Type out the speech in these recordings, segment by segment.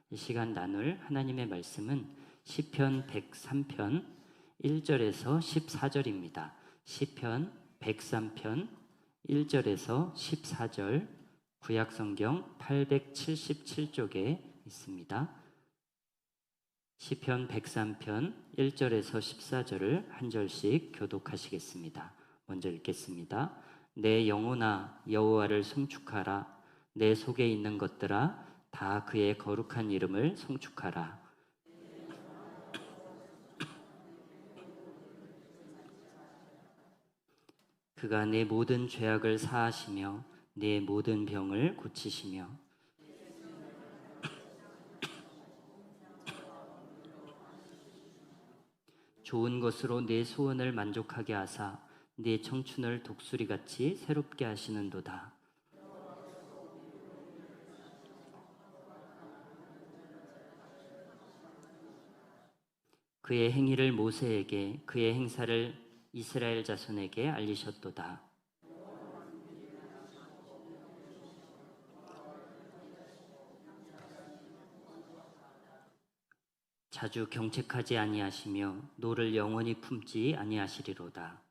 이 시간 나눌 하나님의 말씀은 시편 103편 1절에서 14절입니다. 시편 103편 1절에서 14절, 구약성경 877쪽에 있습니다. 시편 103편 1절에서 14절을 한 절씩 교독하시겠습니다. 먼저 읽겠습니다. 내 영혼아 여호와를 송축하라. 내 속에 있는 것들아 다 그의 거룩한 이름을 송축하라. 그가 내 모든 죄악을 사하시며 내 모든 병을 고치시며 좋은 것으로 내 소원을 만족하게 하사 내 청춘을 독수리같이 새롭게 하시는도다. 그의 행위를 모세에게, 그의 행사를 이스라엘 자손에게 알리셨도다. 자주 경책하지 아니하시며 노를 영원히 품지 아니하시리로다.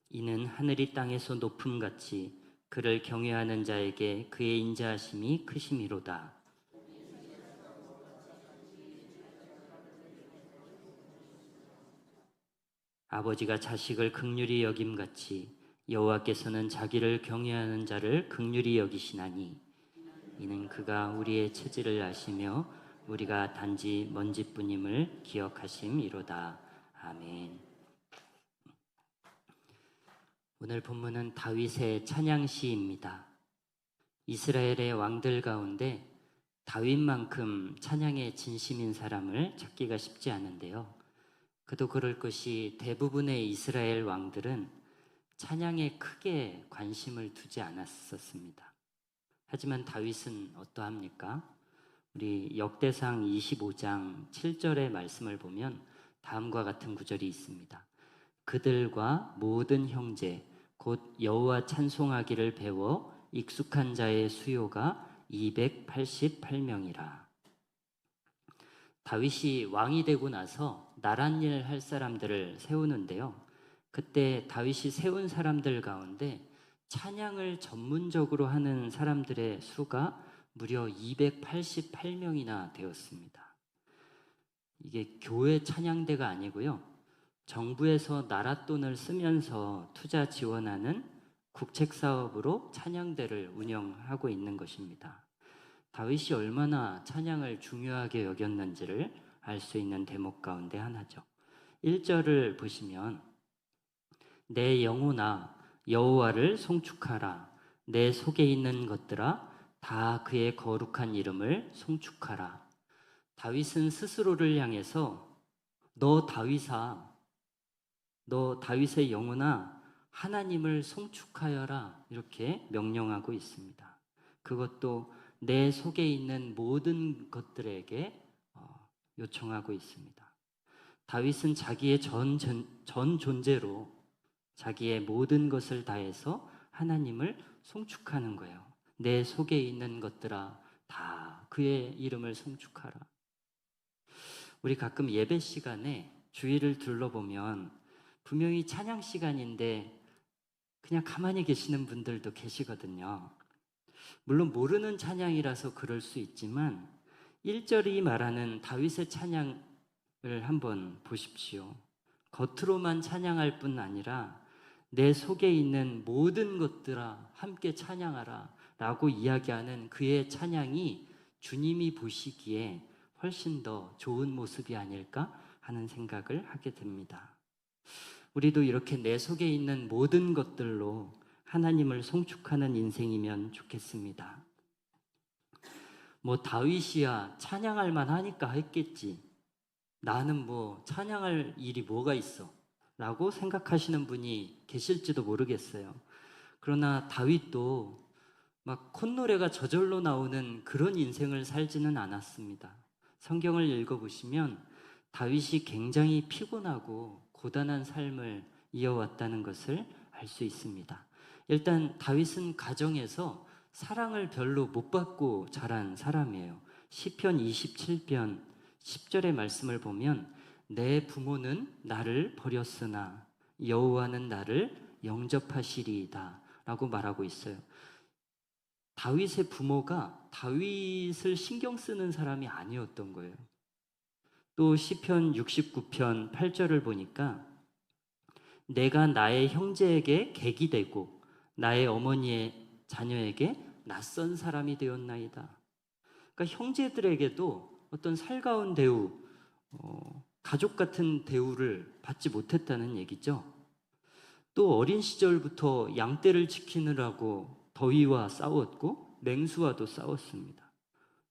이는 하늘이 땅에서 높음같이 그를 경외하는 자에게 그의 인자하심이 크심이로다. 아버지가 자식을 긍휼히 여김같이 여호와께서는 자기를 경외하는 자를 긍휼히 여기시나니 이는 그가 우리의 체질을 아시며 우리가 단지 먼지뿐임을 기억하심이로다. 아멘. 오늘 본문은 다윗의 찬양시입니다. 이스라엘의 왕들 가운데 다윗만큼 찬양에 진심인 사람을 찾기가 쉽지 않은데요. 그도 그럴 것이 대부분의 이스라엘 왕들은 찬양에 크게 관심을 두지 않았었습니다. 하지만 다윗은 어떠합니까? 우리 역대상 25장 7절의 말씀을 보면 다음과 같은 구절이 있습니다. 그들과 모든 형제 곧 여호와 찬송하기를 배워 익숙한 자의 수요가 288명이라. 다윗이 왕이 되고 나서 나란 일 할 사람들을 세우는데요. 그때 다윗이 세운 사람들 가운데 찬양을 전문적으로 하는 사람들의 수가 무려 288명이나 되었습니다. 이게 교회 찬양대가 아니고요. 정부에서 나라 돈을 쓰면서 투자 지원하는 국책 사업으로 찬양대를 운영하고 있는 것입니다. 다윗이 얼마나 찬양을 중요하게 여겼는지를 알 수 있는 대목 가운데 하나죠. 1절을 보시면 내 영혼아 여호와를 송축하라. 내 속에 있는 것들아 다 그의 거룩한 이름을 송축하라. 다윗은 스스로를 향해서 너 다윗의 영혼아 하나님을 송축하여라 이렇게 명령하고 있습니다. 그것도 내 속에 있는 모든 것들에게 요청하고 있습니다. 다윗은 자기의 전 존재로 자기의 모든 것을 다해서 하나님을 송축하는 거예요. 내 속에 있는 것들아 다 그의 이름을 송축하라. 우리 가끔 예배 시간에 주위를 둘러보면 분명히 찬양 시간인데 그냥 가만히 계시는 분들도 계시거든요. 물론 모르는 찬양이라서 그럴 수 있지만 1절이 말하는 다윗의 찬양을 한번 보십시오. 겉으로만 찬양할 뿐 아니라 내 속에 있는 모든 것들아 함께 찬양하라 라고 이야기하는 그의 찬양이 주님이 보시기에 훨씬 더 좋은 모습이 아닐까 하는 생각을 하게 됩니다. 우리도 이렇게 내 속에 있는 모든 것들로 하나님을 송축하는 인생이면 좋겠습니다. 뭐 다윗이야 찬양할 만하니까 했겠지. 나는 뭐 찬양할 일이 뭐가 있어? 라고 생각하시는 분이 계실지도 모르겠어요. 그러나 다윗도 막 콧노래가 저절로 나오는 그런 인생을 살지는 않았습니다. 성경을 읽어보시면 다윗이 굉장히 피곤하고 고단한 삶을 이어왔다는 것을 알 수 있습니다. 일단 다윗은 가정에서 사랑을 별로 못 받고 자란 사람이에요. 시편 27편 10절의 말씀을 보면 내 부모는 나를 버렸으나 여호와는 나를 영접하시리이다 라고 말하고 있어요. 다윗의 부모가 다윗을 신경 쓰는 사람이 아니었던 거예요. 또 시편 69편 8절을 보니까 내가 나의 형제에게 객이 되고 나의 어머니의 자녀에게 낯선 사람이 되었나이다. 그러니까 형제들에게도 어떤 살가운 대우, 가족 같은 대우를 받지 못했다는 얘기죠. 또 어린 시절부터 양떼를 지키느라고 더위와 싸웠고 맹수와도 싸웠습니다.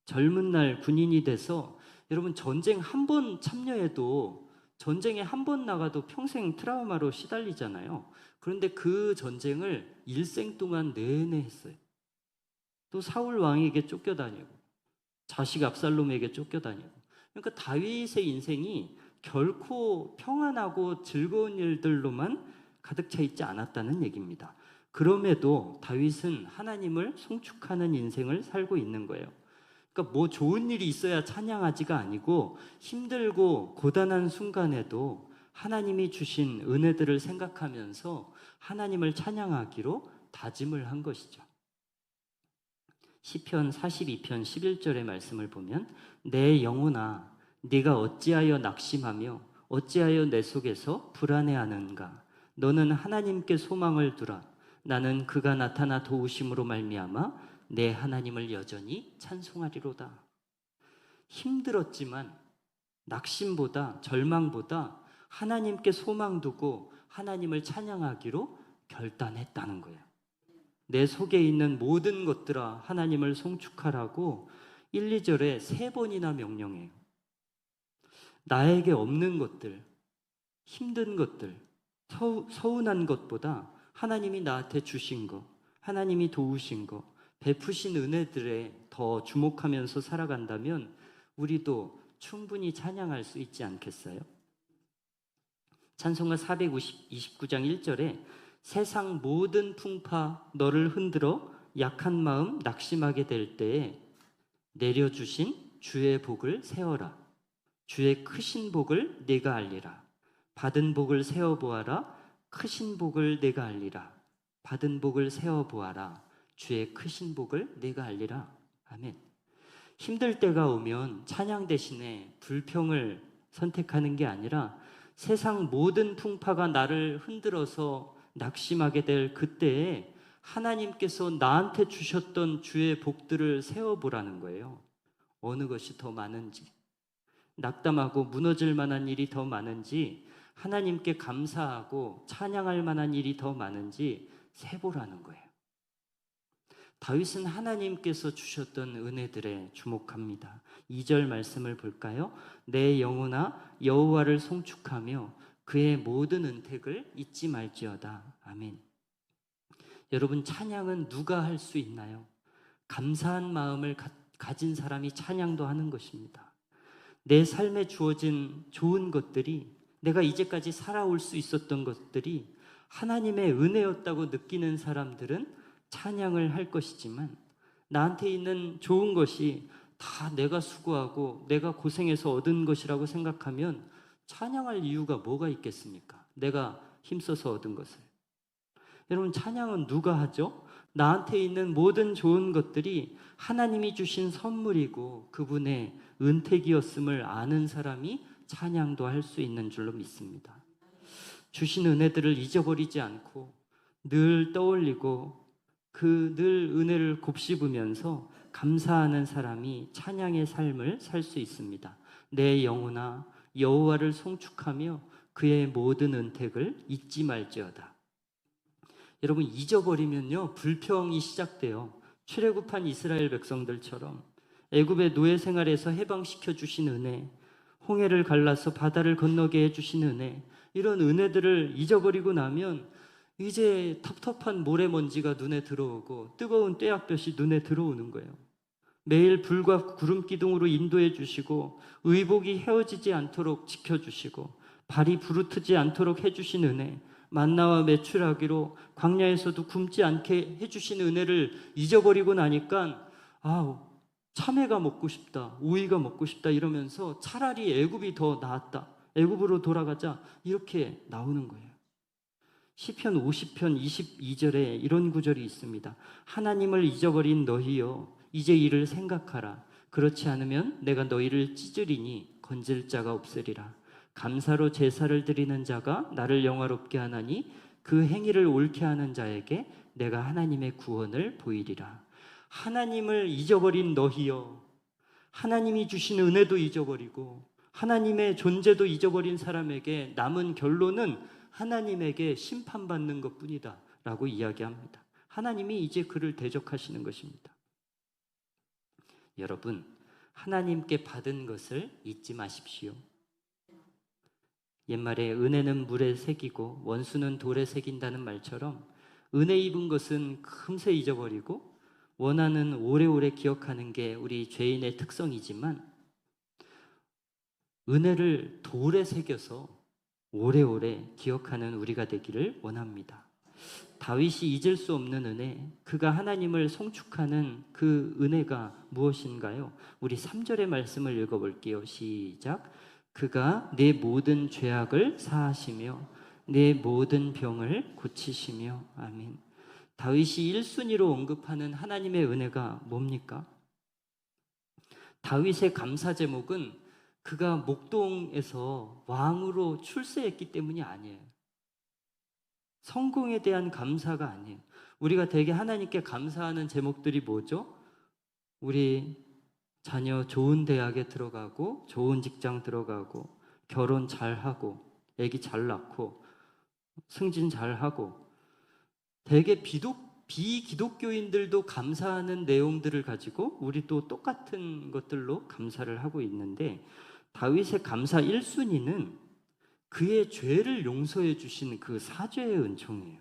젊은 날 군인이 돼서 여러분 전쟁 한 번 참여해도 전쟁에 한 번 나가도 평생 트라우마로 시달리잖아요. 그런데 그 전쟁을 일생 동안 내내 했어요. 또 사울 왕에게 쫓겨다니고 자식 압살롬에게 쫓겨다니고. 그러니까 다윗의 인생이 결코 평안하고 즐거운 일들로만 가득 차 있지 않았다는 얘기입니다. 그럼에도 다윗은 하나님을 송축하는 인생을 살고 있는 거예요. 그러니까 뭐 좋은 일이 있어야 찬양하지가 아니고 힘들고 고단한 순간에도 하나님이 주신 은혜들을 생각하면서 하나님을 찬양하기로 다짐을 한 것이죠. 시편 42편 11절의 말씀을 보면 내 영혼아 네가 어찌하여 낙심하며 어찌하여 내 속에서 불안해하는가. 너는 하나님께 소망을 두라. 나는 그가 나타나 도우심으로 말미암아 내 하나님을 여전히 찬송하리로다. 힘들었지만 낙심보다 절망보다 하나님께 소망 두고 하나님을 찬양하기로 결단했다는 거예요. 내 속에 있는 모든 것들아 하나님을 송축하라고 1, 2절에 3번이나 명령해요. 나에게 없는 것들, 힘든 것들, 서운한 것보다 하나님이 나한테 주신 것, 하나님이 도우신 것, 베푸신 은혜들에 더 주목하면서 살아간다면 우리도 충분히 찬양할 수 있지 않겠어요? 찬송가 429장 1절에 세상 모든 풍파 너를 흔들어 약한 마음 낙심하게 될 때에 내려주신 주의 복을 세어라. 주의 크신 복을 네가 알리라. 받은 복을 세어보아라. 크신 복을 네가 알리라. 받은 복을 세어보아라. 주의 크신 복을 네가 알리라. 아멘. 힘들 때가 오면 찬양 대신에 불평을 선택하는 게 아니라 세상 모든 풍파가 나를 흔들어서 낙심하게 될 그때에 하나님께서 나한테 주셨던 주의 복들을 세어보라는 거예요. 어느 것이 더 많은지, 낙담하고 무너질 만한 일이 더 많은지, 하나님께 감사하고 찬양할 만한 일이 더 많은지 세보라는 거예요. 다윗은 하나님께서 주셨던 은혜들에 주목합니다. 2절 말씀을 볼까요? 내 영혼아 여호와를 송축하며 그의 모든 은택을 잊지 말지어다. 아멘. 여러분, 찬양은 누가 할 수 있나요? 감사한 마음을 가진 사람이 찬양도 하는 것입니다. 내 삶에 주어진 좋은 것들이, 내가 이제까지 살아올 수 있었던 것들이 하나님의 은혜였다고 느끼는 사람들은 찬양을 할 것이지만, 나한테 있는 좋은 것이 다 내가 수고하고 내가 고생해서 얻은 것이라고 생각하면 찬양할 이유가 뭐가 있겠습니까? 내가 힘써서 얻은 것을. 여러분, 찬양은 누가 하죠? 나한테 있는 모든 좋은 것들이 하나님이 주신 선물이고 그분의 은택이었음을 아는 사람이 찬양도 할 수 있는 줄로 믿습니다. 주신 은혜들을 잊어버리지 않고 늘 떠올리고 그 늘 은혜를 곱씹으면서 감사하는 사람이 찬양의 삶을 살 수 있습니다. 내 영혼아 여호와를 송축하며 그의 모든 은택을 잊지 말지어다. 여러분, 잊어버리면요 불평이 시작돼요. 출애굽한 이스라엘 백성들처럼 애굽의 노예 생활에서 해방시켜 주신 은혜, 홍해를 갈라서 바다를 건너게 해주신 은혜, 이런 은혜들을 잊어버리고 나면 이제 텁텁한 모래먼지가 눈에 들어오고 뜨거운 떼약볕이 눈에 들어오는 거예요. 매일 불과 구름 기둥으로 인도해 주시고 의복이 헤어지지 않도록 지켜주시고 발이 부르트지 않도록 해주신 은혜, 만나와 메추라기로 광야에서도 굶지 않게 해주신 은혜를 잊어버리고 나니까 참외가 먹고 싶다, 오이가 먹고 싶다 이러면서 차라리 애굽이 더 나았다, 애굽으로 돌아가자 이렇게 나오는 거예요. 시편 50편 22절에 이런 구절이 있습니다. 하나님을 잊어버린 너희여 이제 이를 생각하라. 그렇지 않으면 내가 너희를 찢으리니 건질 자가 없으리라. 감사로 제사를 드리는 자가 나를 영화롭게 하나니 그 행위를 옳게 하는 자에게 내가 하나님의 구원을 보이리라. 하나님을 잊어버린 너희여, 하나님이 주신 은혜도 잊어버리고 하나님의 존재도 잊어버린 사람에게 남은 결론은 하나님에게 심판받는 것뿐이다 라고 이야기합니다. 하나님이 이제 그를 대적하시는 것입니다. 여러분, 하나님께 받은 것을 잊지 마십시오. 옛말에 은혜는 물에 새기고 원수는 돌에 새긴다는 말처럼 은혜 입은 것은 금세 잊어버리고 원하는 오래오래 기억하는 게 우리 죄인의 특성이지만 은혜를 돌에 새겨서 오래오래 기억하는 우리가 되기를 원합니다. 다윗이 잊을 수 없는 은혜, 그가 하나님을 송축하는 그 은혜가 무엇인가요? 우리 3절의 말씀을 읽어볼게요. 시작. 그가 내 모든 죄악을 사하시며 내 모든 병을 고치시며. 아멘. 다윗이 1순위로 언급하는 하나님의 은혜가 뭡니까? 다윗의 감사 제목은 그가 목동에서 왕으로 출세했기 때문이 아니에요. 성공에 대한 감사가 아니에요. 우리가 되게 하나님께 감사하는 제목들이 뭐죠? 우리 자녀 좋은 대학에 들어가고 좋은 직장 들어가고 결혼 잘하고 아기 잘 낳고 승진 잘하고, 되게 비기독교인들도 감사하는 내용들을 가지고 우리 또 똑같은 것들로 감사를 하고 있는데, 다윗의 감사 1순위는 그의 죄를 용서해 주신 그 사죄의 은총이에요.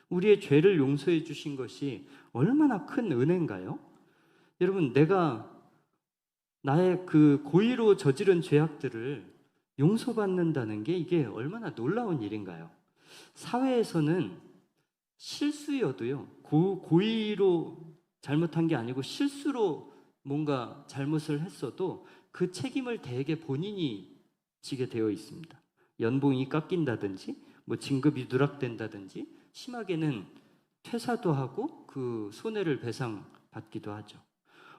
우리의 죄를 용서해 주신 것이 얼마나 큰 은혜인가요? 여러분, 내가 나의 그 고의로 저지른 죄악들을 용서받는다는 게 이게 얼마나 놀라운 일인가요? 사회에서는 실수여도요, 고의로 잘못한 게 아니고 실수로 뭔가 잘못을 했어도 그 책임을 대개 본인이 지게 되어 있습니다. 연봉이 깎인다든지 진급이 누락된다든지 심하게는 퇴사도 하고 그 손해를 배상받기도 하죠.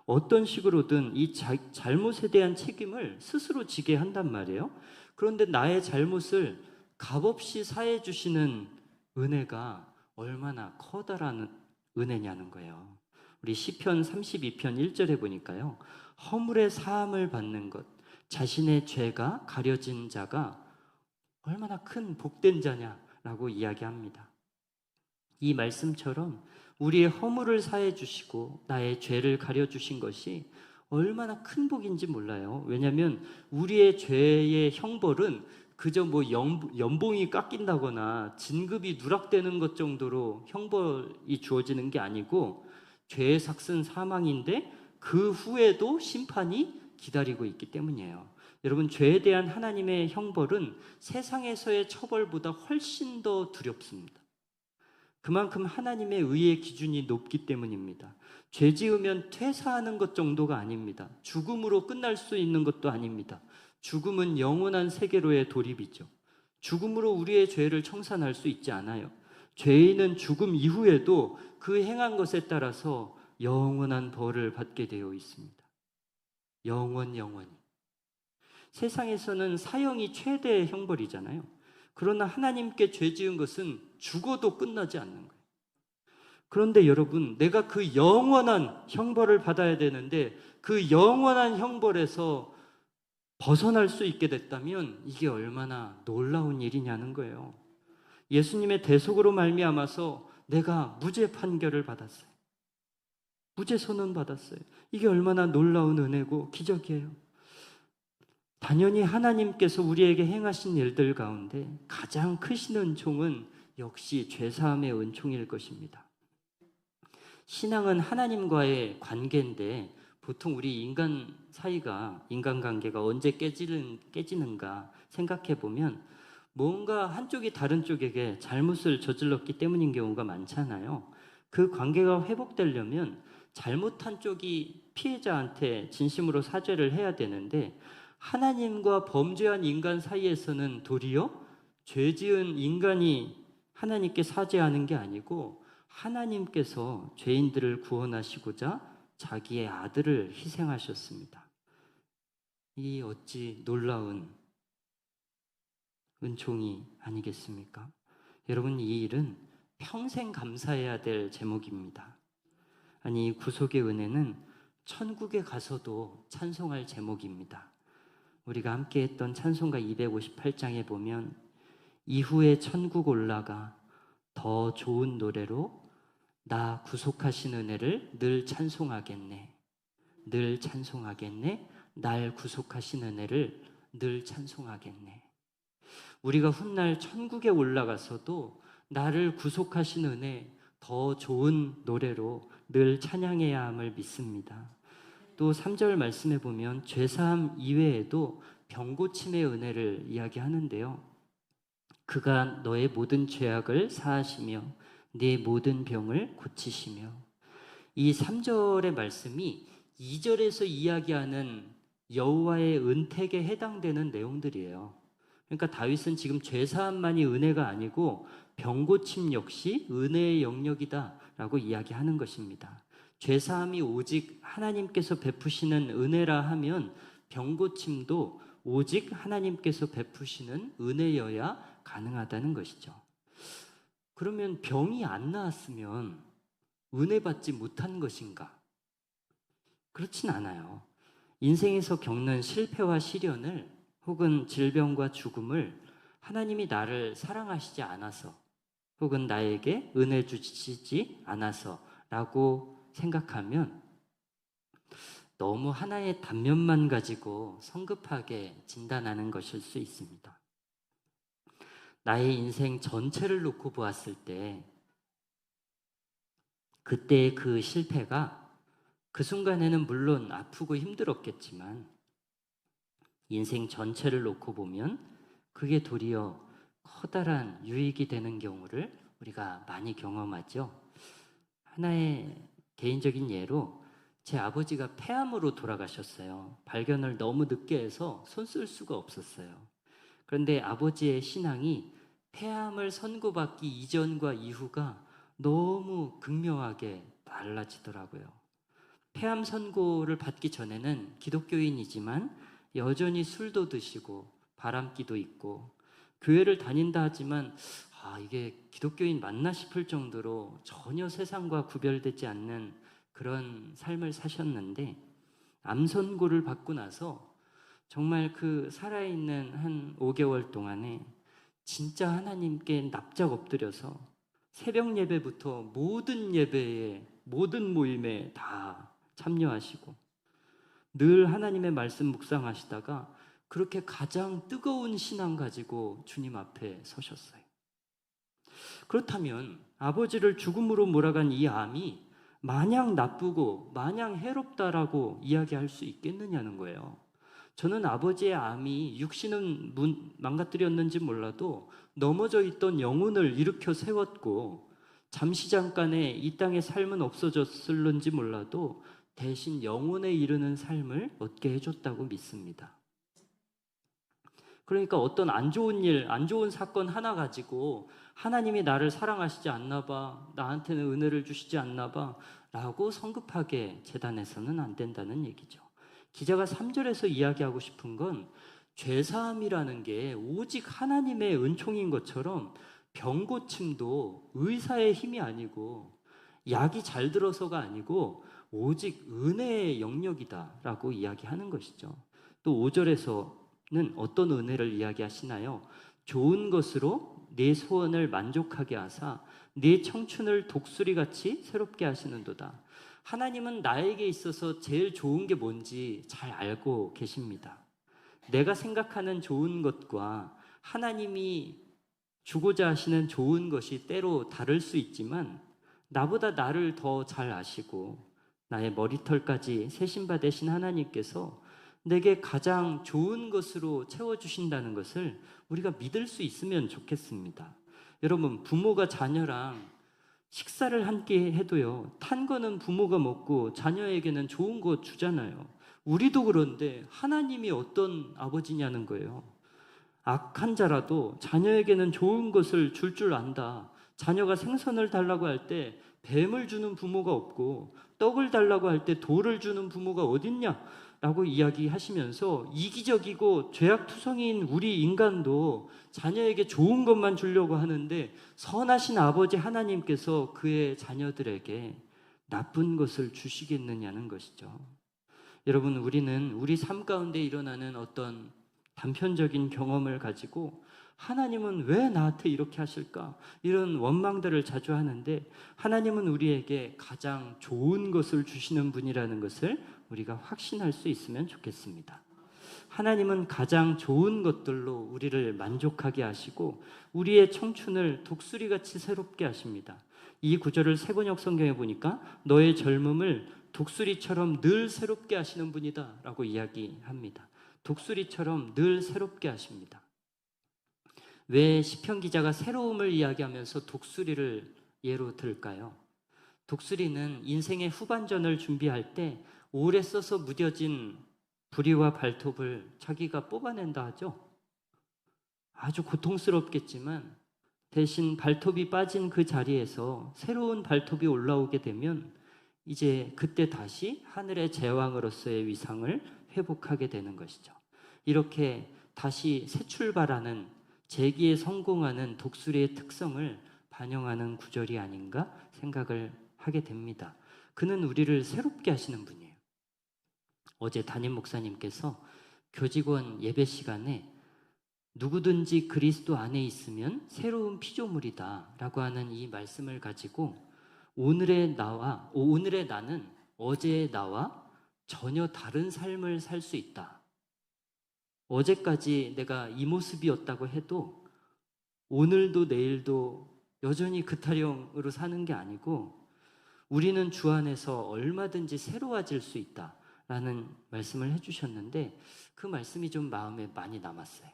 어떤 식으로든 이 잘못에 대한 책임을 스스로 지게 한단 말이에요. 그런데 나의 잘못을 값없이 사해 주시는 은혜가 얼마나 커다란 은혜냐는 거예요. 우리 시편 32편 1절에 보니까요, 허물의 사함을 받는 것, 자신의 죄가 가려진 자가 얼마나 큰 복된 자냐라고 이야기합니다. 이 말씀처럼 우리의 허물을 사해 주시고 나의 죄를 가려 주신 것이 얼마나 큰 복인지 몰라요. 왜냐하면 우리의 죄의 형벌은 그저 연봉이 깎인다거나 진급이 누락되는 것 정도로 형벌이 주어지는 게 아니고, 죄의 삭은 사망인데 그 후에도 심판이 기다리고 있기 때문이에요. 여러분, 죄에 대한 하나님의 형벌은 세상에서의 처벌보다 훨씬 더 두렵습니다. 그만큼 하나님의 의의 기준이 높기 때문입니다. 죄 지으면 퇴사하는 것 정도가 아닙니다. 죽음으로 끝날 수 있는 것도 아닙니다. 죽음은 영원한 세계로의 돌입이죠. 죽음으로 우리의 죄를 청산할 수 있지 않아요. 죄인은 죽음 이후에도 그 행한 것에 따라서 영원한 벌을 받게 되어 있습니다. 영원히. 세상에서는 사형이 최대의 형벌이잖아요. 그러나 하나님께 죄 지은 것은 죽어도 끝나지 않는 거예요. 그런데 여러분, 내가 그 영원한 형벌을 받아야 되는데 그 영원한 형벌에서 벗어날 수 있게 됐다면 이게 얼마나 놀라운 일이냐는 거예요. 예수님의 대속으로 말미암아서 내가 무죄 판결을 받았어요. 무죄 선언 받았어요. 이게 얼마나 놀라운 은혜고 기적이에요. 당연히 하나님께서 우리에게 행하신 일들 가운데 가장 크신 은총은 역시 죄사함의 은총일 것입니다. 신앙은 하나님과의 관계인데 보통 우리 인간관계가 언제 깨지는가 생각해 보면 뭔가 한쪽이 다른 쪽에게 잘못을 저질렀기 때문인 경우가 많잖아요. 그 관계가 회복되려면 잘못한 쪽이 피해자한테 진심으로 사죄를 해야 되는데, 하나님과 범죄한 인간 사이에서는 도리어 죄 지은 인간이 하나님께 사죄하는 게 아니고 하나님께서 죄인들을 구원하시고자 자기의 아들을 희생하셨습니다. 이 어찌 놀라운 은총이 아니겠습니까? 여러분, 이 일은 평생 감사해야 될 제목입니다. 아니, 구속의 은혜는 천국에 가서도 찬송할 제목입니다. 우리가 함께 했던 찬송가 258장에 보면 이후에 천국 올라가 더 좋은 노래로 나 구속하신 은혜를 늘 찬송하겠네. 늘 찬송하겠네. 날 구속하신 은혜를 늘 찬송하겠네. 우리가 훗날 천국에 올라가서도 나를 구속하신 은혜 더 좋은 노래로 늘 찬양해야 함을 믿습니다. 또 3절 말씀에 보면 죄사함 이외에도 병고침의 은혜를 이야기하는데요. 그가 너의 모든 죄악을 사하시며 네 모든 병을 고치시며, 이 3절의 말씀이 2절에서 이야기하는 여호와의 은택에 해당되는 내용들이에요. 그러니까 다윗은 지금 죄사함만이 은혜가 아니고 병고침 역시 은혜의 영역이다라고 이야기하는 것입니다. 죄사함이 오직 하나님께서 베푸시는 은혜라 하면 병고침도 오직 하나님께서 베푸시는 은혜여야 가능하다는 것이죠. 그러면 병이 안 나았으면 은혜 받지 못한 것인가? 그렇진 않아요. 인생에서 겪는 실패와 시련을 혹은 질병과 죽음을 하나님이 나를 사랑하시지 않아서 혹은 나에게 은혜 주시지 않아서 라고 생각하면 너무 하나의 단면만 가지고 성급하게 진단하는 것일 수 있습니다. 나의 인생 전체를 놓고 보았을 때 그때의 그 실패가 그 순간에는 물론 아프고 힘들었겠지만 인생 전체를 놓고 보면 그게 도리어 커다란 유익이 되는 경우를 우리가 많이 경험하죠. 하나의 개인적인 예로 제 아버지가 폐암으로 돌아가셨어요. 발견을 너무 늦게 해서 손 쓸 수가 없었어요. 그런데 아버지의 신앙이 폐암을 선고받기 이전과 이후가 너무 극명하게 달라지더라고요. 폐암 선고를 받기 전에는 기독교인이지만 여전히 술도 드시고 바람기도 있고 교회를 다닌다 하지만 이게 기독교인 맞나 싶을 정도로 전혀 세상과 구별되지 않는 그런 삶을 사셨는데, 암 선고를 받고 나서 정말 그 살아있는 한 5개월 동안에 진짜 하나님께 납작 엎드려서 새벽 예배부터 모든 예배에 모든 모임에 다 참여하시고 늘 하나님의 말씀 묵상하시다가 그렇게 가장 뜨거운 신앙 가지고 주님 앞에 서셨어요. 그렇다면 아버지를 죽음으로 몰아간 이 암이 마냥 나쁘고 마냥 해롭다라고 이야기할 수 있겠느냐는 거예요. 저는 아버지의 암이 육신은 망가뜨렸는지 몰라도 넘어져 있던 영혼을 일으켜 세웠고 잠시 잠깐에 이 땅의 삶은 없어졌을는지 몰라도 대신 영혼에 이르는 삶을 얻게 해줬다고 믿습니다. 그러니까 어떤 안 좋은 일, 안 좋은 사건 하나 가지고 하나님이 나를 사랑하시지 않나 봐, 나한테는 은혜를 주시지 않나 봐 라고 성급하게 재단해서는 안 된다는 얘기죠. 기자가 3절에서 이야기하고 싶은 건 죄사함이라는 게 오직 하나님의 은총인 것처럼 병고침도 의사의 힘이 아니고 약이 잘 들어서가 아니고 오직 은혜의 영역이다라고 이야기하는 것이죠. 또 5절에서는 어떤 은혜를 이야기하시나요? 좋은 것으로 내 소원을 만족하게 하사 내 청춘을 독수리같이 새롭게 하시는도다. 하나님은 나에게 있어서 제일 좋은 게 뭔지 잘 알고 계십니다. 내가 생각하는 좋은 것과 하나님이 주고자 하시는 좋은 것이 때로 다를 수 있지만 나보다 나를 더 잘 아시고 나의 머리털까지 세신받으신 하나님께서 내게 가장 좋은 것으로 채워주신다는 것을 우리가 믿을 수 있으면 좋겠습니다. 여러분, 부모가 자녀랑 식사를 함께 해도요, 탄 거는 부모가 먹고 자녀에게는 좋은 거 주잖아요. 우리도 그런데 하나님이 어떤 아버지냐는 거예요. 악한 자라도 자녀에게는 좋은 것을 줄 안다. 자녀가 생선을 달라고 할 때 뱀을 주는 부모가 없고 떡을 달라고 할 때 돌을 주는 부모가 어딨냐? 라고 이야기하시면서 이기적이고 죄악투성이인 우리 인간도 자녀에게 좋은 것만 주려고 하는데 선하신 아버지 하나님께서 그의 자녀들에게 나쁜 것을 주시겠느냐는 것이죠. 여러분, 우리는 우리 삶 가운데 일어나는 어떤 단편적인 경험을 가지고 하나님은 왜 나한테 이렇게 하실까? 이런 원망들을 자주 하는데 하나님은 우리에게 가장 좋은 것을 주시는 분이라는 것을 우리가 확신할 수 있으면 좋겠습니다. 하나님은 가장 좋은 것들로 우리를 만족하게 하시고 우리의 청춘을 독수리같이 새롭게 하십니다. 이 구절을 세번역 성경에 보니까 너의 젊음을 독수리처럼 늘 새롭게 하시는 분이다 라고 이야기합니다. 독수리처럼 늘 새롭게 하십니다. 왜 시편 기자가 새로움을 이야기하면서 독수리를 예로 들까요? 독수리는 인생의 후반전을 준비할 때 오래 써서 무뎌진 부리와 발톱을 자기가 뽑아낸다 하죠. 아주 고통스럽겠지만 대신 발톱이 빠진 그 자리에서 새로운 발톱이 올라오게 되면 이제 그때 다시 하늘의 제왕으로서의 위상을 회복하게 되는 것이죠. 이렇게 다시 새 출발하는 재기에 성공하는 독수리의 특성을 반영하는 구절이 아닌가 생각을 하게 됩니다. 그는 우리를 새롭게 하시는 분이에요. 어제 담임 목사님께서 교직원 예배 시간에 누구든지 그리스도 안에 있으면 새로운 피조물이다 라고 하는 이 말씀을 가지고 오늘의 나는 어제의 나와 전혀 다른 삶을 살 수 있다. 어제까지 내가 이 모습이었다고 해도 오늘도 내일도 여전히 그 타령으로 사는 게 아니고 우리는 주 안에서 얼마든지 새로워질 수 있다라는 말씀을 해주셨는데 그 말씀이 좀 마음에 많이 남았어요.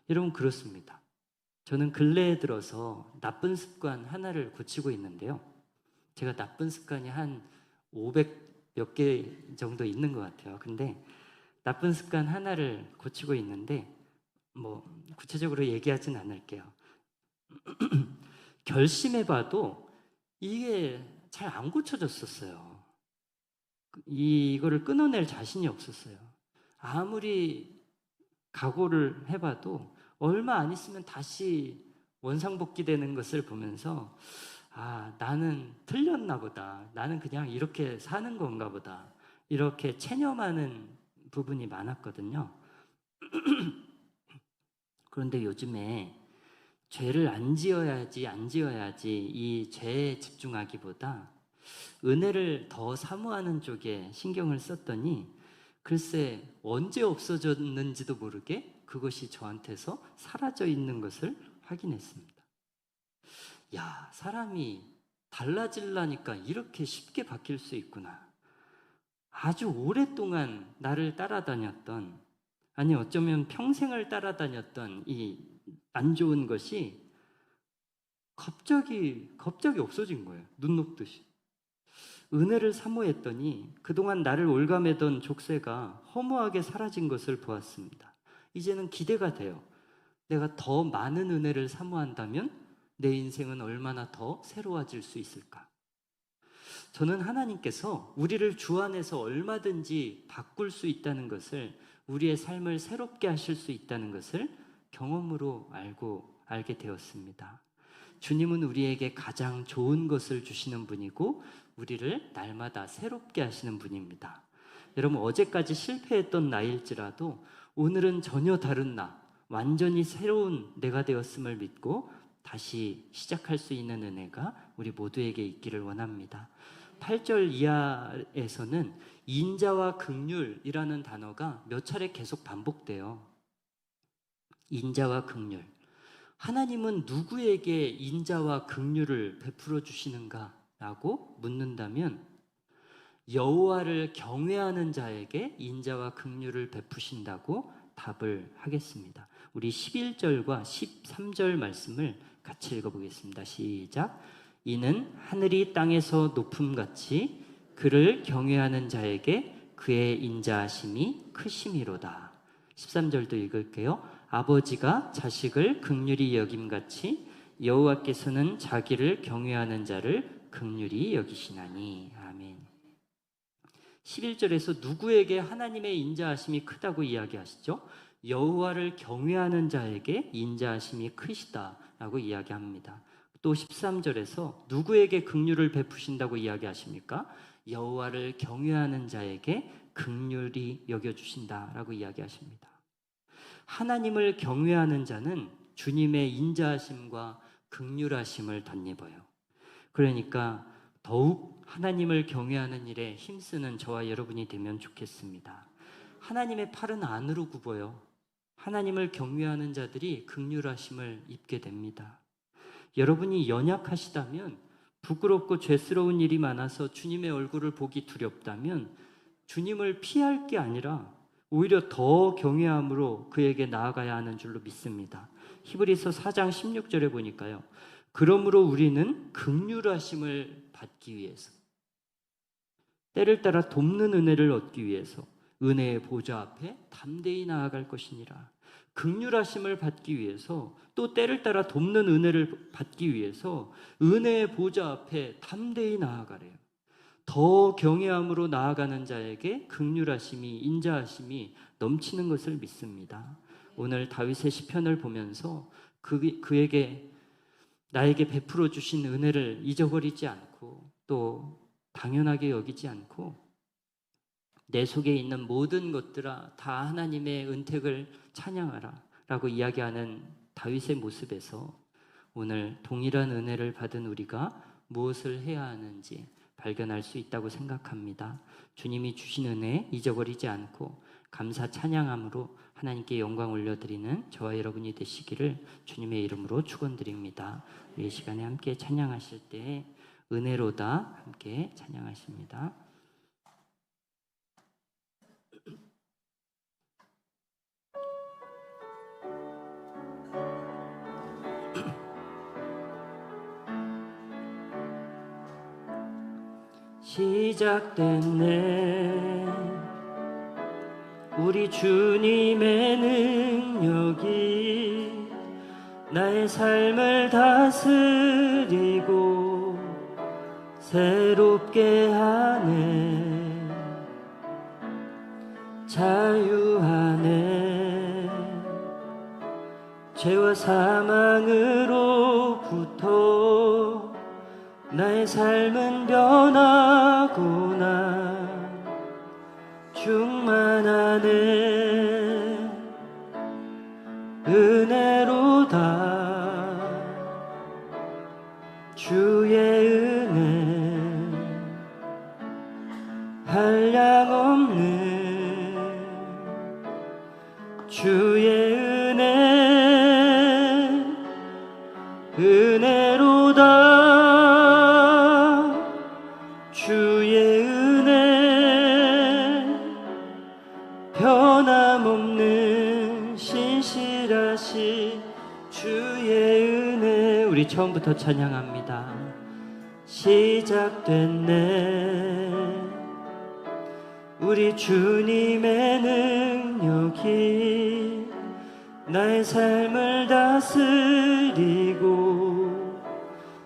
여러분, 그렇습니다. 저는 근래에 들어서 나쁜 습관 하나를 고치고 있는데요. 제가 나쁜 습관이 한 500 몇 개 정도 있는 것 같아요. 근데 나쁜 습관 하나를 고치고 있는데 구체적으로 얘기하진 않을게요. 결심해봐도 이게 잘 안 고쳐졌었어요. 이거를 끊어낼 자신이 없었어요. 아무리 각오를 해봐도 얼마 안 있으면 다시 원상복귀되는 것을 보면서 나는 틀렸나 보다. 나는 그냥 이렇게 사는 건가 보다. 이렇게 체념하는 부분이 많았거든요. 그런데 요즘에 죄를 안 지어야지 이 죄에 집중하기보다 은혜를 더 사모하는 쪽에 신경을 썼더니 글쎄 언제 없어졌는지도 모르게 그것이 저한테서 사라져 있는 것을 확인했습니다. 야, 사람이 달라지려니까 이렇게 쉽게 바뀔 수 있구나. 아주 오랫동안 나를 따라다녔던, 아니 어쩌면 평생을 따라다녔던 이 안 좋은 것이 갑자기 없어진 거예요. 눈 녹듯이. 은혜를 사모했더니 그동안 나를 올가매던 족쇄가 허무하게 사라진 것을 보았습니다. 이제는 기대가 돼요. 내가 더 많은 은혜를 사모한다면 내 인생은 얼마나 더 새로워질 수 있을까? 저는 하나님께서 우리를 주 안에서 얼마든지 바꿀 수 있다는 것을, 우리의 삶을 새롭게 하실 수 있다는 것을 경험으로 알게 되었습니다. 주님은 우리에게 가장 좋은 것을 주시는 분이고 우리를 날마다 새롭게 하시는 분입니다. 여러분, 어제까지 실패했던 나일지라도 오늘은 전혀 다른 나, 완전히 새로운 내가 되었음을 믿고 다시 시작할 수 있는 은혜가 우리 모두에게 있기를 원합니다. 8절 이하에서는 인자와 긍휼이라는 단어가 몇 차례 계속 반복돼요. 인자와 긍휼. 하나님은 누구에게 인자와 긍휼을 베풀어 주시는가? 라고 묻는다면 여호와를 경외하는 자에게 인자와 긍휼을 베푸신다고 답을 하겠습니다. 우리 11절과 13절 말씀을 같이 읽어보겠습니다. 시작. 이는 하늘이 땅에서 높음같이 그를 경외하는 자에게 그의 인자하심이 크심이로다. 13절도 읽을게요. 아버지가 자식을 긍휼히 여김같이 여호와께서는 자기를 경외하는 자를 긍휼히 여기시나니. 아멘. 11절에서 누구에게 하나님의 인자하심이 크다고 이야기하시죠? 여호와를 경외하는 자에게 인자하심이 크시다라고 이야기합니다. 또 13절에서 누구에게 긍휼을 베푸신다고 이야기하십니까? 여호와를 경외하는 자에게 긍휼히 여겨주신다라고 이야기하십니다. 하나님을 경외하는 자는 주님의 인자하심과 긍휼하심을 덧입어요. 그러니까 더욱 하나님을 경외하는 일에 힘쓰는 저와 여러분이 되면 좋겠습니다. 하나님의 팔은 안으로 굽어요. 하나님을 경외하는 자들이 긍휼하심을 입게 됩니다. 여러분이 연약하시다면, 부끄럽고 죄스러운 일이 많아서 주님의 얼굴을 보기 두렵다면 주님을 피할 게 아니라 오히려 더 경외함으로 그에게 나아가야 하는 줄로 믿습니다. 히브리서 4장 16절에 보니까요. 그러므로 우리는 긍휼하심을 받기 위해서, 때를 따라 돕는 은혜를 얻기 위해서 은혜의 보좌 앞에 담대히 나아갈 것이니라. 긍휼하심을 받기 위해서, 또 때를 따라 돕는 은혜를 받기 위해서 은혜의 보좌 앞에 담대히 나아가래요. 더 경외함으로 나아가는 자에게 긍휼하심이, 인자하심이 넘치는 것을 믿습니다. 오늘 다윗의 시편을 보면서 그에게, 나에게 베풀어 주신 은혜를 잊어버리지 않고 또 당연하게 여기지 않고 내 속에 있는 모든 것들아 다 하나님의 은택을 찬양하라 라고 이야기하는 다윗의 모습에서 오늘 동일한 은혜를 받은 우리가 무엇을 해야 하는지 발견할 수 있다고 생각합니다. 주님이 주신 은혜 잊어버리지 않고 감사 찬양함으로 하나님께 영광 올려드리는 저와 여러분이 되시기를 주님의 이름으로 축원드립니다. 이 시간에 함께 찬양하실 때 은혜로다 함께 찬양하십니다. 시작됐네 우리 주님의 능력이 나의 삶을 다스리고 새롭게 하네 자유하네 죄와 사망으로부터 나의 삶은 변하구나 충만하네 은혜로다 주의 은혜 한량없는 주의 은혜 은혜로다 주의 은혜 변함없는 신실하신 주의 은혜 우리 처음부터 찬양합니다. 시작됐네 우리 주님의 능력이 나의 삶을 다스리고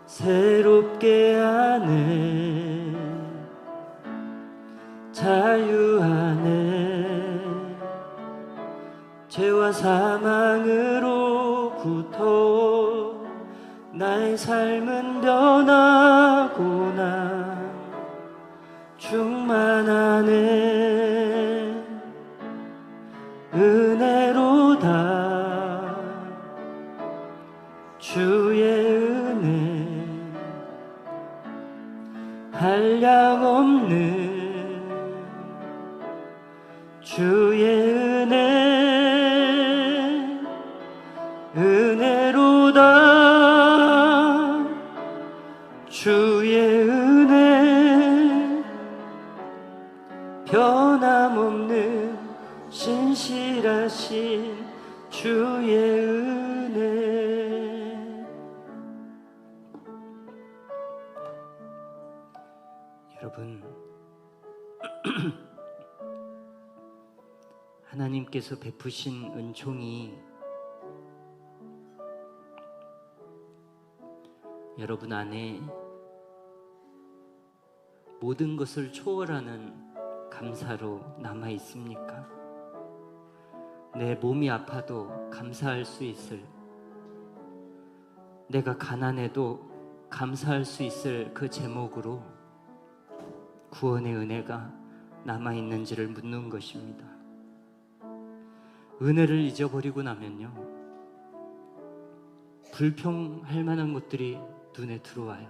새롭게 하네 자유하네 죄와 사망으로부터 나의 삶은 변하구나 충만하네 은혜로다 주의 은혜 한량없는 주의 은혜 은혜로다 주의 은혜 주의 은혜. 여러분, 하나님께서 베푸신 은총이 여러분 안에 모든 것을 초월하는 감사로 남아 있습니까? 내 몸이 아파도 감사할 수 있을, 내가 가난해도 감사할 수 있을 그 제목으로 구원의 은혜가 남아 있는지를 묻는 것입니다. 은혜를 잊어버리고 나면요, 불평할 만한 것들이 눈에 들어와요.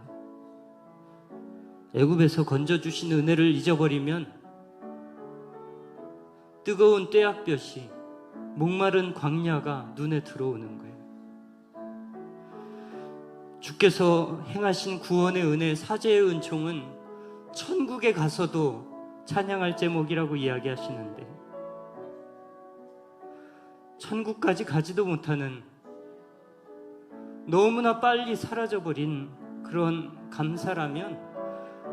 애굽에서 건져주신 은혜를 잊어버리면 뜨거운 떼약볕이, 목마른 광야가 눈에 들어오는 거예요. 주께서 행하신 구원의 은혜, 사죄의 은총은 천국에 가서도 찬양할 제목이라고 이야기하시는데, 천국까지 가지도 못하는 너무나 빨리 사라져버린 그런 감사라면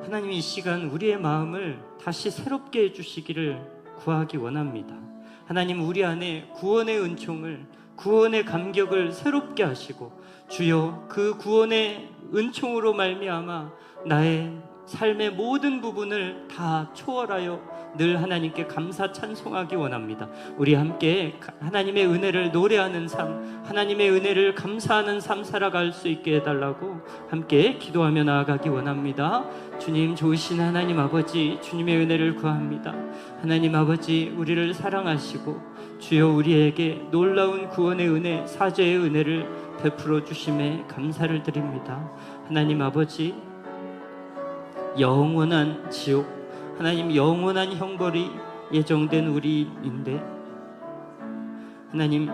하나님이 이 시간 우리의 마음을 다시 새롭게 해주시기를 구하기 원합니다. 하나님, 우리 안에 구원의 은총을, 구원의 감격을 새롭게 하시고, 주여 그 구원의 은총으로 말미암아 나의 삶의 모든 부분을 다 초월하여 늘 하나님께 감사 찬송하기 원합니다. 우리 함께 하나님의 은혜를 노래하는 삶, 하나님의 은혜를 감사하는 삶 살아갈 수 있게 해달라고 함께 기도하며 나아가기 원합니다. 주님, 좋으신 하나님 아버지, 주님의 은혜를 구합니다. 하나님 아버지, 우리를 사랑하시고 주여 우리에게 놀라운 구원의 은혜, 사죄의 은혜를 베풀어 주심에 감사를 드립니다. 하나님 아버지, 영원한 지옥, 하나님 영원한 형벌이 예정된 우리인데, 하나님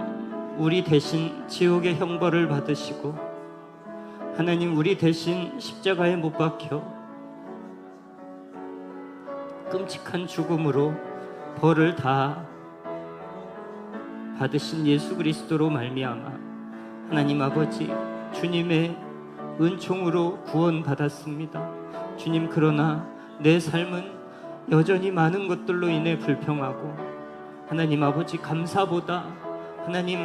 우리 대신 지옥의 형벌을 받으시고, 하나님 우리 대신 십자가에 못 박혀 끔찍한 죽음으로 벌을 다 받으신 예수 그리스도로 말미암아 하나님 아버지, 주님의 은총으로 구원받았습니다. 주님, 그러나 내 삶은 여전히 많은 것들로 인해 불평하고, 하나님 아버지, 감사보다 하나님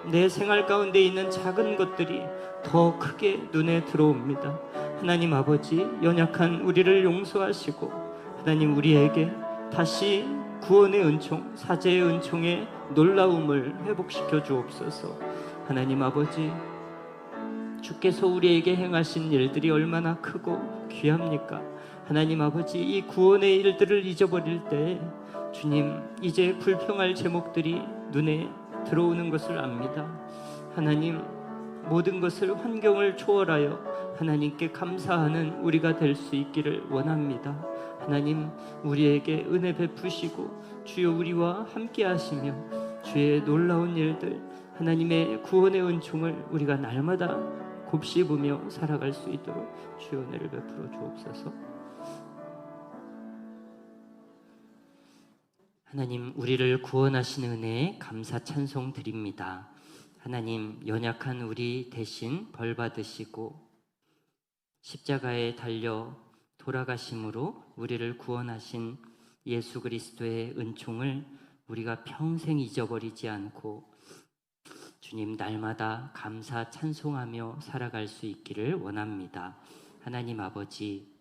내 생활 가운데 있는 작은 것들이 더 크게 눈에 들어옵니다. 하나님 아버지, 연약한 우리를 용서하시고 하나님 우리에게 다시 구원의 은총, 사죄의 은총의 놀라움을 회복시켜 주옵소서. 하나님 아버지, 주께서 우리에게 행하신 일들이 얼마나 크고 귀합니까? 하나님 아버지, 이 구원의 일들을 잊어버릴 때 주님, 이제 불평할 제목들이 눈에 들어오는 것을 압니다. 하나님, 모든 것을, 환경을 초월하여 하나님께 감사하는 우리가 될 수 있기를 원합니다. 하나님, 우리에게 은혜 베푸시고 주여 우리와 함께 하시며 주의 놀라운 일들, 하나님의 구원의 은총을 우리가 날마다 곱씹으며 살아갈 수 있도록 주의 은혜를 베풀어 주옵소서. 하나님, 우리를 구원하신 은혜에 감사 찬송 드립니다. 하나님, 연약한 우리 대신 벌 받으시고 십자가에 달려 돌아가심으로 우리를 구원하신 예수 그리스도의 은총을 우리가 평생 잊어버리지 않고 주님, 날마다 감사 찬송하며 살아갈 수 있기를 원합니다. 하나님 아버지,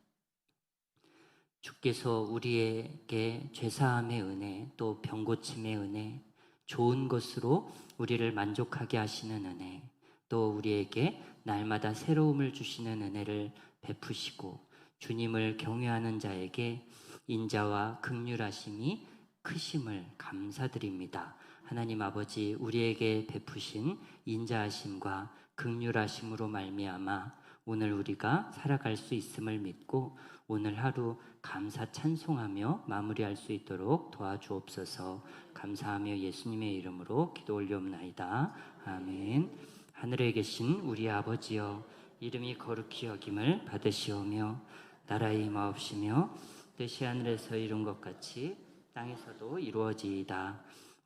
주께서 우리에게 죄사함의 은혜, 또 병고침의 은혜, 좋은 것으로 우리를 만족하게 하시는 은혜, 또 우리에게 날마다 새로움을 주시는 은혜를 베푸시고 주님을 경외하는 자에게 인자와 긍휼하심이 크심을 감사드립니다. 하나님 아버지, 우리에게 베푸신 인자하심과 긍휼하심으로 말미암아 오늘 우리가 살아갈 수 있음을 믿고 오늘 하루 감사 찬송하며 마무리할 수 있도록 도와주옵소서. 감사하며 예수님의 이름으로 기도 올려옵나이다. 아멘. 하늘에 계신 우리 아버지여, 이름이 거룩히 여김을 받으시오며 나라의 임하옵시며 뜻이 하늘에서 이룬 것 같이 땅에서도 이루어지이다.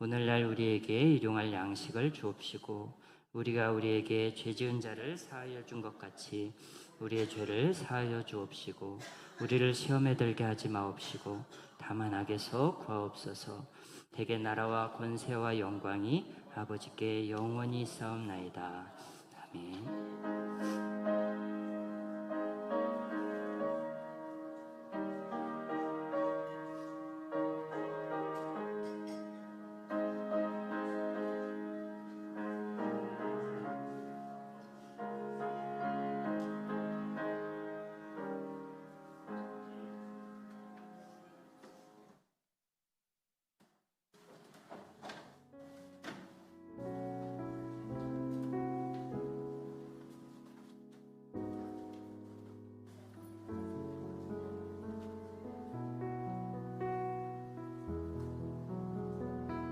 오늘날 우리에게 일용할 양식을 주옵시고 우리가 우리에게 죄 지은 자를 사하여 준 것 같이 우리의 죄를 사하여 주옵시고 우리를 시험에 들게 하지 마옵시고 다만 악에서 구하옵소서. 대개 나라와 권세와 영광이 아버지께 영원히 있사옵나이다. 아멘.